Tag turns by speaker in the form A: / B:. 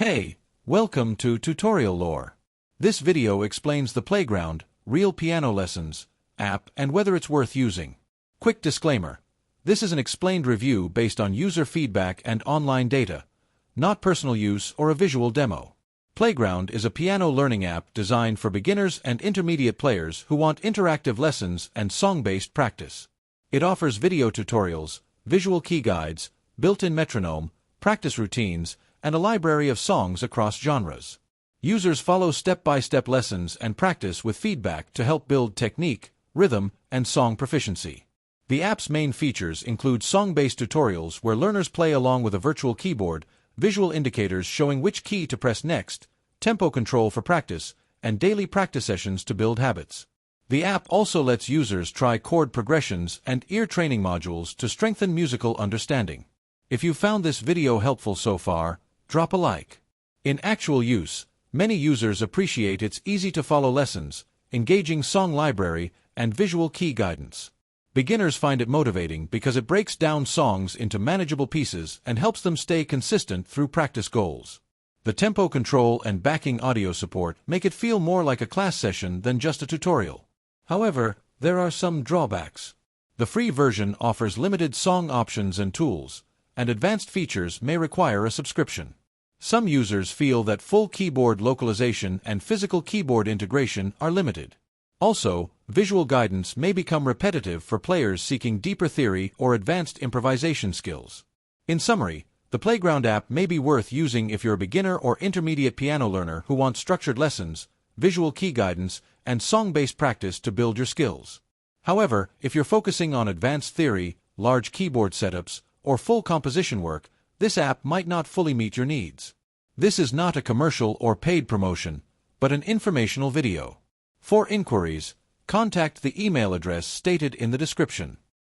A: Hey, welcome to Tutorial Lore. This video explains the Playground, Real Piano Lessons app and whether it's worth using. Quick disclaimer. This is an explained review based on user feedback and online data, not personal use or a visual demo. Playground is a piano learning app designed for beginners and intermediate players who want interactive lessons and song-based practice. It offers video tutorials, visual key guides, built-in metronome, practice routines, and a library of songs across genres. Users follow step-by-step lessons and practice with feedback to help build technique, rhythm, and song proficiency. The app's main features include song-based tutorials where learners play along with a virtual keyboard, visual indicators showing which key to press next, tempo control for practice, and daily practice sessions to build habits. The app also lets users try chord progressions and ear training modules to strengthen musical understanding. If you found this video helpful so far, drop a like. In actual use, many users appreciate its easy-to-follow lessons, engaging song library, and visual key guidance. Beginners find it motivating because it breaks down songs into manageable pieces and helps them stay consistent through practice goals. The tempo control and backing audio support make it feel more like a class session than just a tutorial. However, there are some drawbacks. The free version offers limited song options and tools, and advanced features may require a subscription. Some users feel that full keyboard localization and physical keyboard integration are limited. Also, visual guidance may become repetitive for players seeking deeper theory or advanced improvisation skills. In summary, the Playground app may be worth using if you're a beginner or intermediate piano learner who wants structured lessons, visual key guidance, and song-based practice to build your skills. However, if you're focusing on advanced theory, large keyboard setups, or full composition work, this app might not fully meet your needs. This is not a commercial or paid promotion, but an informational video. For inquiries, contact the email address stated in the description.